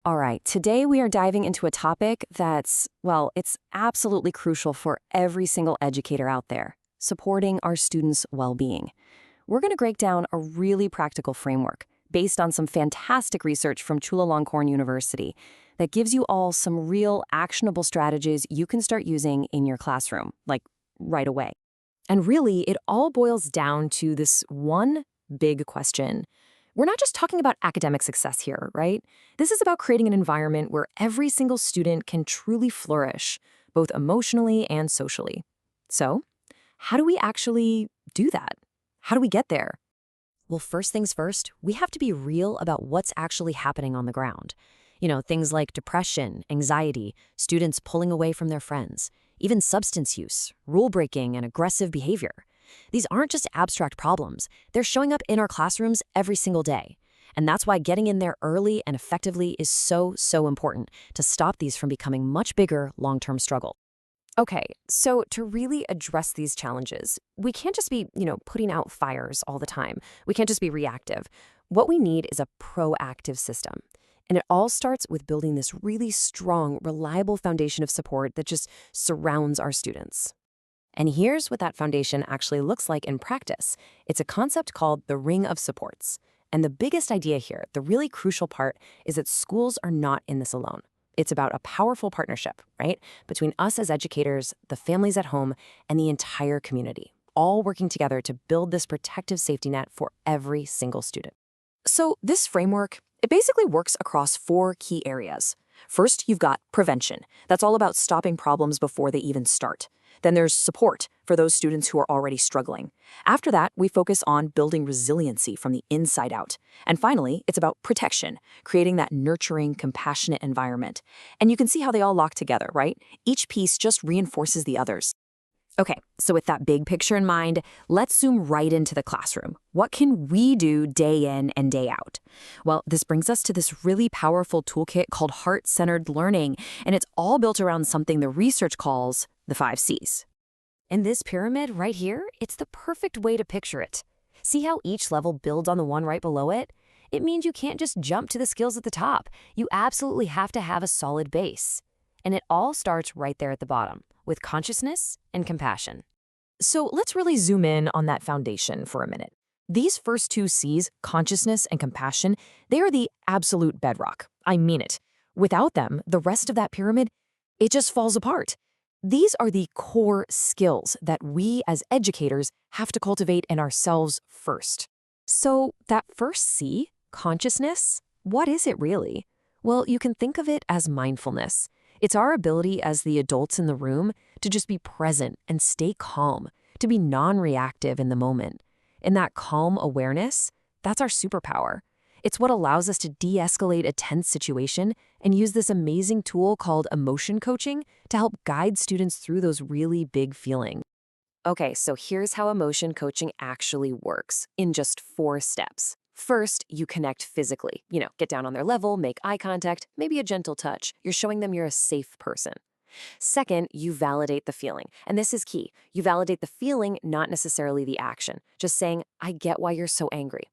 All right, today we are diving into a topic that's, well, it's absolutely crucial for every single educator out there, supporting our students' well-being. We're going to break down a really practical framework based on some fantastic research from Chulalongkorn University that gives you all some real actionable strategies you can start using in your classroom, like right away. And really, it all boils down to this one big question. We're not just talking about academic success here, right? This is about creating an environment where every single student can truly flourish, both emotionally and socially. So, how do we actually do that? How do we get there? Well, first things first, we have to be real about what's actually happening on the ground. Things like depression, anxiety, students pulling away from their friends, even substance use, rule breaking, and aggressive behavior. These aren't just abstract problems. They're showing up in our classrooms every single day. And that's why getting in there early and effectively is so, so important to stop these from becoming much bigger long-term struggle. Okay, so to really address these challenges, we can't just be, putting out fires all the time. We can't just be reactive. What we need is a proactive system. And it all starts with building this really strong, reliable foundation of support that just surrounds our students. And here's what that foundation actually looks like in practice. It's a concept called the ring of supports. And the biggest idea here, the really crucial part, is that schools are not in this alone. It's about a powerful partnership, right, between us as educators, the families at home, and the entire community, all working together to build this protective safety net for every single student. So this framework, it basically works across 4 key areas. First, you've got prevention. That's all about stopping problems before they even start. Then there's support for those students who are already struggling. After that, we focus on building resiliency from the inside out. And finally, it's about protection, creating that nurturing, compassionate environment. And you can see how they all lock together, right? Each piece just reinforces the others. Okay, so with that big picture in mind, let's zoom right into the classroom. What can we do day in and day out? Well, this brings us to this really powerful toolkit called heart-centered learning, and it's all built around something the research calls the 5 C's. In this pyramid right here, it's the perfect way to picture it. See how each level builds on the one right below it? It means you can't just jump to the skills at the top. You absolutely have to have a solid base. And it all starts right there at the bottom, with consciousness and compassion. So let's really zoom in on that foundation for a minute. These first 2 C's, consciousness and compassion, they are the absolute bedrock. I mean it. Without them, the rest of that pyramid, it just falls apart. These are the core skills that we as educators have to cultivate in ourselves first. So that first C, consciousness, what is it really? Well, you can think of it as mindfulness. It's our ability as the adults in the room to just be present and stay calm, to be non-reactive in the moment. And that calm awareness, that's our superpower. It's what allows us to de-escalate a tense situation and use this amazing tool called emotion coaching to help guide students through those really big feelings. Okay, so here's how emotion coaching actually works in just 4 steps. First, you connect physically. Get down on their level, make eye contact, maybe a gentle touch. You're showing them you're a safe person. Second, you validate the feeling. And this is key. You validate the feeling, not necessarily the action. Just saying, I get why you're so angry.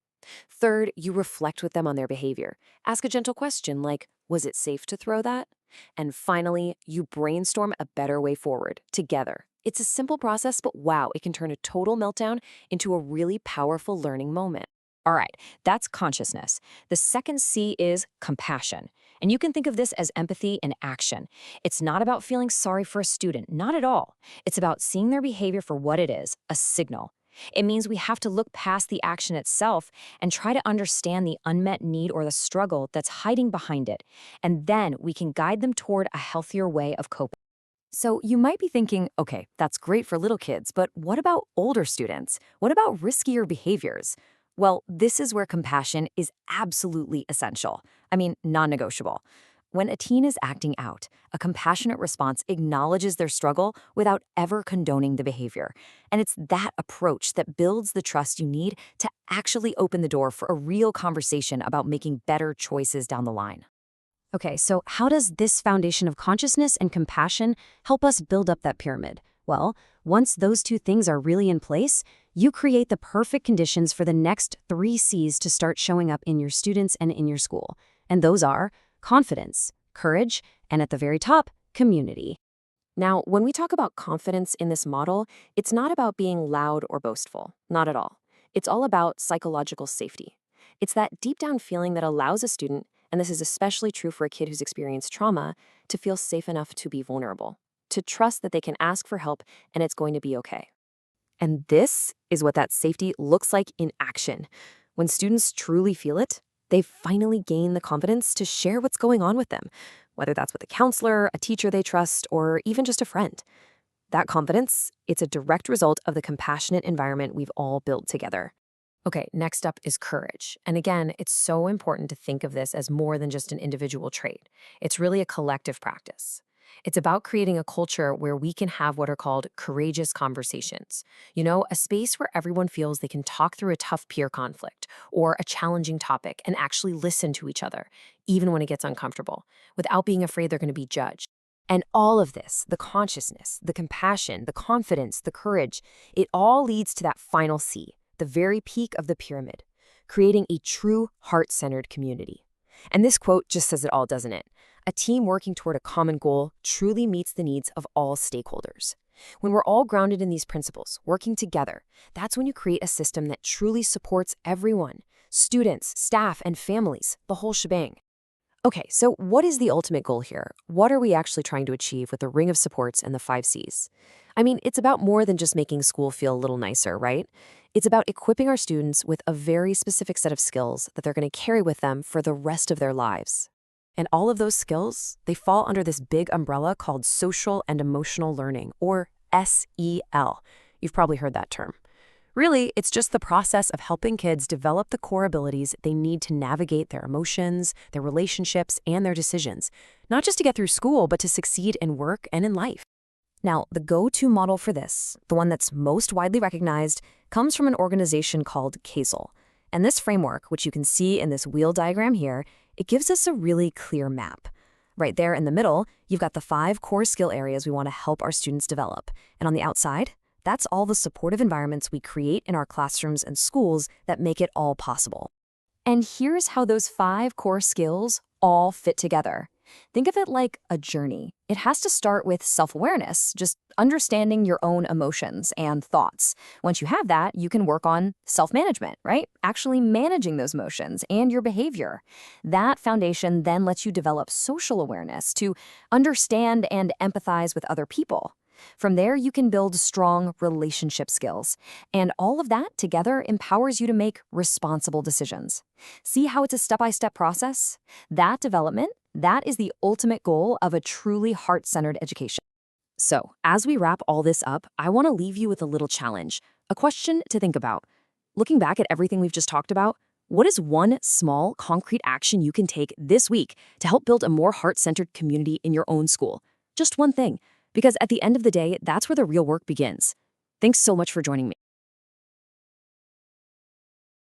Third, you reflect with them on their behavior. Ask a gentle question like, was it safe to throw that? And finally, you brainstorm a better way forward, together. It's a simple process, but wow, it can turn a total meltdown into a really powerful learning moment. All right, that's consciousness. The second C is compassion. And you can think of this as empathy in action. It's not about feeling sorry for a student, not at all. It's about seeing their behavior for what it is, a signal. It means we have to look past the action itself and try to understand the unmet need or the struggle that's hiding behind it. And then we can guide them toward a healthier way of coping. So you might be thinking, okay, that's great for little kids, but what about older students? What about riskier behaviors? Well, this is where compassion is absolutely essential. I mean, non-negotiable. When a teen is acting out, a compassionate response acknowledges their struggle without ever condoning the behavior. And it's that approach that builds the trust you need to actually open the door for a real conversation about making better choices down the line. Okay, so how does this foundation of consciousness and compassion help us build up that pyramid? Well, once those 2 things are really in place, you create the perfect conditions for the next 3 C's to start showing up in your students and in your school. And those are confidence, courage, and at the very top, community. Now, when we talk about confidence in this model, it's not about being loud or boastful, not at all. It's all about psychological safety. It's that deep down feeling that allows a student, and this is especially true for a kid who's experienced trauma, to feel safe enough to be vulnerable, to trust that they can ask for help and it's going to be okay. And this is what that safety looks like in action. When students truly feel it, they finally gain the confidence to share what's going on with them, whether that's with a counselor, a teacher they trust, or even just a friend. That confidence, it's a direct result of the compassionate environment we've all built together. Okay, next up is courage. And again, it's so important to think of this as more than just an individual trait. It's really a collective practice. It's about creating a culture where we can have what are called courageous conversations. A space where everyone feels they can talk through a tough peer conflict or a challenging topic and actually listen to each other, even when it gets uncomfortable, without being afraid they're going to be judged. And all of this, the consciousness, the compassion, the confidence, the courage, it all leads to that final C, the very peak of the pyramid, creating a true heart-centered community. And this quote just says it all, doesn't it? A team working toward a common goal truly meets the needs of all stakeholders. When we're all grounded in these principles, working together, that's when you create a system that truly supports everyone, students, staff, and families, the whole shebang. Okay, so what is the ultimate goal here? What are we actually trying to achieve with the ring of supports and the 5 Cs? I mean, it's about more than just making school feel a little nicer, right? It's about equipping our students with a very specific set of skills that they're going to carry with them for the rest of their lives. And all of those skills, they fall under this big umbrella called social and emotional learning, or SEL. You've probably heard that term. Really, it's just the process of helping kids develop the core abilities they need to navigate their emotions, their relationships, and their decisions, not just to get through school, but to succeed in work and in life. Now, the go-to model for this, the one that's most widely recognized, comes from an organization called CASEL. And this framework, which you can see in this wheel diagram here, it gives us a really clear map. Right there in the middle, you've got the 5 core skill areas we want to help our students develop. And on the outside, that's all the supportive environments we create in our classrooms and schools that make it all possible. And here's how those 5 core skills all fit together. Think of it like a journey. It has to start with self-awareness, just understanding your own emotions and thoughts. Once you have that, you can work on self-management, right? Actually managing those emotions and your behavior. That foundation then lets you develop social awareness to understand and empathize with other people. From there, you can build strong relationship skills. And all of that together empowers you to make responsible decisions. See how it's a step-by-step process? That development, that is the ultimate goal of a truly heart-centered education. So, as we wrap all this up, I want to leave you with a little challenge, a question to think about. Looking back at everything we've just talked about, what is one small, concrete action you can take this week to help build a more heart-centered community in your own school? Just one thing. Because at the end of the day, that's where the real work begins. Thanks so much for joining me.